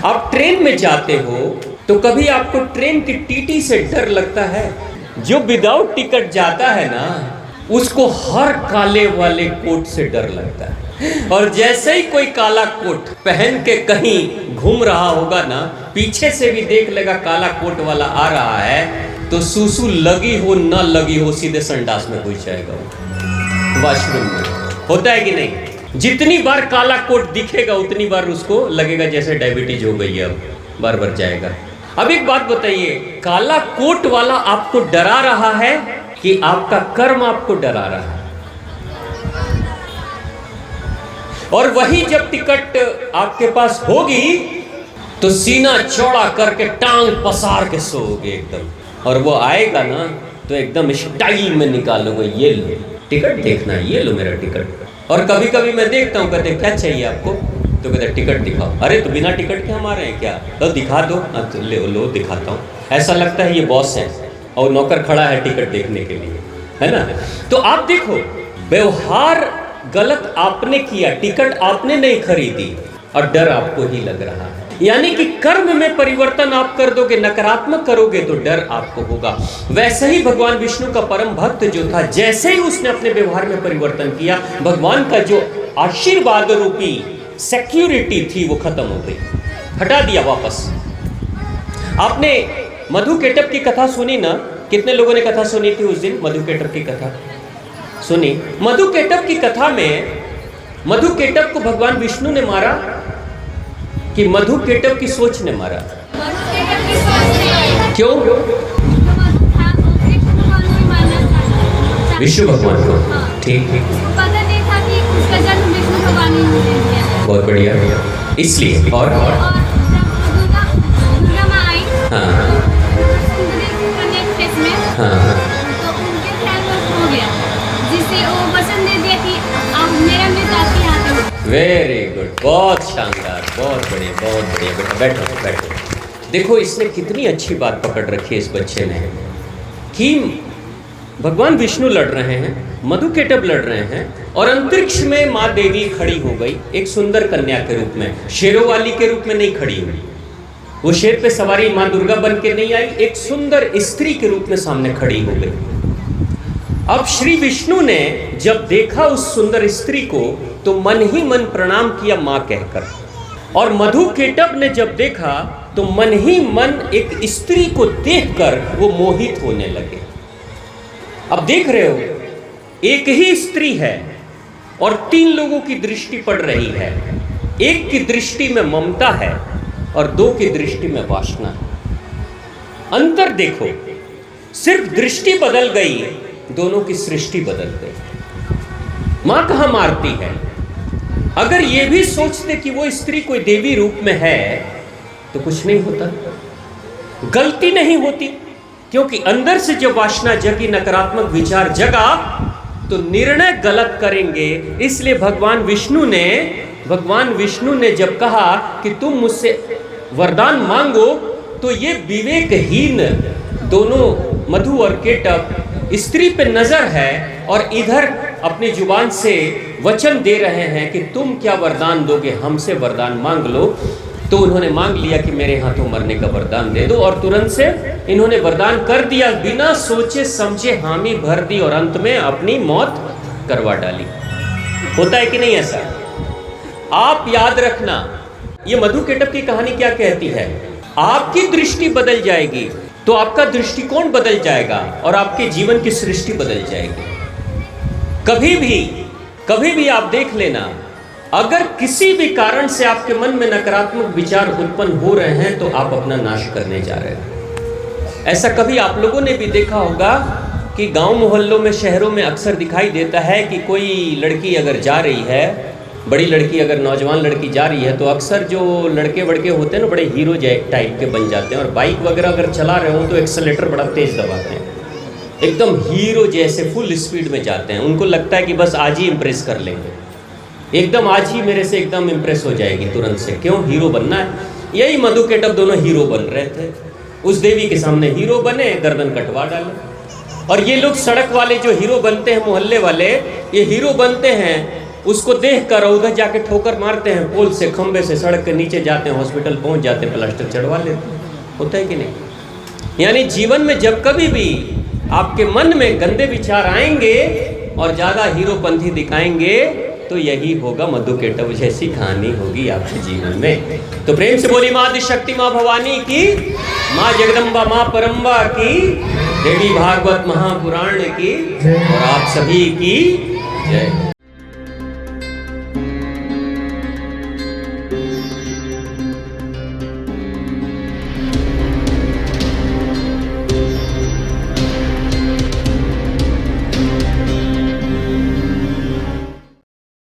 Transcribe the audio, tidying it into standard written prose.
आप ट्रेन में जाते हो तो कभी आपको ट्रेन की टीटी से डर लगता है? जो विदाउट टिकट जाता है ना, उसको हर काले वाले कोट से डर लगता है। और जैसे ही कोई काला कोट पहन के कहीं घूम रहा होगा ना, पीछे से भी देख लेगा काला कोट वाला आ रहा है, तो सूसू लगी हो ना लगी हो सीधे संडास में घुस जाएगा, वॉशरूम में। होता है कि नहीं? जितनी बार काला कोट दिखेगा उतनी बार उसको लगेगा जैसे डायबिटीज हो गई है, अब बार बार जाएगा। अब एक बात बताइए, काला कोट वाला आपको डरा रहा है कि आपका कर्म आपको डरा रहा है? और वही जब टिकट आपके पास होगी तो सीना चौड़ा करके टांग पसार के सोओगे एकदम, और वो आएगा ना तो एकदम स्टाइल में निकालोगे, ये लो टिकट देखना, ये लो मेरा टिकट। और कभी कभी मैं देखता हूँ, कहते क्या चाहिए आपको, तो कहते टिकट दिखाओ। अरे तो बिना टिकट के हम आ रहे हैं क्या? तो दिखा दो। तो लो दिखाता हूँ। ऐसा लगता है ये बॉस है और नौकर खड़ा है टिकट देखने के लिए, है ना? तो आप देखो, व्यवहार गलत आपने किया, टिकट आपने नहीं खरीदी और डर आपको ही लग रहा है। यानी कि कर्म में परिवर्तन आप कर दोगे, नकारात्मक करोगे तो डर आपको होगा। वैसे ही भगवान विष्णु का परम भक्त जो था, जैसे ही उसने अपने व्यवहार में परिवर्तन किया, भगवान का जो आशीर्वाद रूपी सिक्योरिटी थी वो खत्म हो गई, हटा दिया वापस। आपने मधुकेटप की कथा सुनी ना? कितने लोगों ने कथा सुनी थी उस दिन? मधुकेटप की कथा सुनी? मधुकेटप की कथा में मधुकेटप को भगवान विष्णु ने मारा कि मधुकेटप की सोच ने मारा? क्यों? विष्णु भगवान को। ठीक, पता नहीं था कि उसका जन्म विष्णु भगवान ने किया। बहुत बढ़िया। इसलिए और दुर्गा माँ आई, हाँ हाँ, तो उनके ख्याल में हो गया, जिससे वो वचन दे दिया कि अब मेरा मृत आपके हाथ में। वेरी गुड, बहुत शानदार, बहुत बढ़िया, बहुत बढ़िया। बेटा बैठो बैठो। देखो इसने कितनी अच्छी बात पकड़ रखी है इस बच्चे ने, कि भगवान विष्णु लड़ रहे हैं, मधुकेटप लड़ रहे हैं, और अंतरिक्ष में माँ देवी खड़ी हो गई एक सुंदर कन्या के रूप में, शेरों वाली के रूप में नहीं खड़ी हुई। वो शेर पे सवारी माँ दुर्गा बन के नहीं आई, एक सुंदर स्त्री के रूप में सामने खड़ी हो गई। अब श्री विष्णु ने जब देखा उस सुंदर स्त्री को तो मन ही मन प्रणाम किया माँ कहकर, और मधुकेटप ने जब देखा तो मन ही मन एक स्त्री को देखकर वो मोहित होने लगे। अब देख रहे हो, एक ही स्त्री है और 3 लोगों की दृष्टि पड़ रही है। एक की दृष्टि में ममता है और 2 की दृष्टि में वासना है। अंतर देखो, सिर्फ दृष्टि बदल गई, दोनों की सृष्टि बदल गई। मां कहां मारती है? अगर ये भी सोचते कि वो स्त्री कोई देवी रूप में है तो कुछ नहीं होता, गलती नहीं होती, क्योंकि अंदर से जब वासना जगी, नकारात्मक विचार जगा, तो निर्णय गलत करेंगे। इसलिए भगवान विष्णु ने जब कहा कि तुम मुझसे वरदान मांगो, तो ये विवेकहीन दोनों मधु और केटप स्त्री पे नजर है और इधर अपनी जुबान से वचन दे रहे हैं कि तुम क्या वरदान दोगे, हमसे वरदान मांग लो। तो उन्होंने मांग लिया कि मेरे हाथों मरने का वरदान दे दो, और तुरंत से इन्होंने वरदान कर दिया, बिना सोचे समझे हामी भर दी और अंत में अपनी मौत करवा डाली। होता है कि नहीं ऐसा? आप याद रखना, ये मधुकेटप की कहानी क्या कहती है? आपकी दृष्टि बदल जाएगी तो आपका दृष्टिकोण बदल जाएगा और आपके जीवन की सृष्टि बदल जाएगी। कभी भी आप देख लेना, अगर किसी भी कारण से आपके मन में नकारात्मक विचार उत्पन्न हो रहे हैं तो आप अपना नाश करने जा रहे हैं। ऐसा कभी आप लोगों ने भी देखा होगा कि गांव मोहल्लों में, शहरों में अक्सर दिखाई देता है कि कोई लड़की अगर जा रही है, बड़ी लड़की अगर नौजवान लड़की जा रही है, तो अक्सर जो लड़के वड़के होते हैं ना, बड़े हीरो टाइप के बन जाते हैं, और बाइक वगैरह अगर चला रहे हो तो एक्सेलेरेटर बड़ा तेज दबाते हैं, एकदम हीरो जैसे फुल स्पीड में जाते हैं। उनको लगता है कि बस आज ही इम्प्रेस कर लेंगे, एकदम आज ही मेरे से एकदम इम्प्रेस हो जाएगी तुरंत से, क्यों? हीरो बनना है। यही मधुकेटप दोनों हीरो बन रहे थे, उस देवी के सामने हीरो बने, गर्दन कटवा डाले। और ये लोग सड़क वाले जो हीरो बनते हैं, मोहल्ले वाले, ये हीरो बनते हैं उसको देख कर उधर जाके ठोकर मारते हैं, पोल से खंबे से सड़क के नीचे जाते हैं, हॉस्पिटल पहुंच जाते हैं, प्लास्टर चढ़वा लेते हैं। होता है कि नहीं? यानी जीवन में जब कभी भी आपके मन में गंदे विचार आएंगे और ज़्यादा हीरोपंथी दिखाएंगे तो यही होगा, मधुकेटव जैसी कहानी होगी आपके जीवन में। तो प्रेम से बोली माँ आदिशक्ति, माँ भवानी की, माँ जगदम्बा, माँ परम्बा की, देवी भागवत महापुराण की, और आप सभी की जय।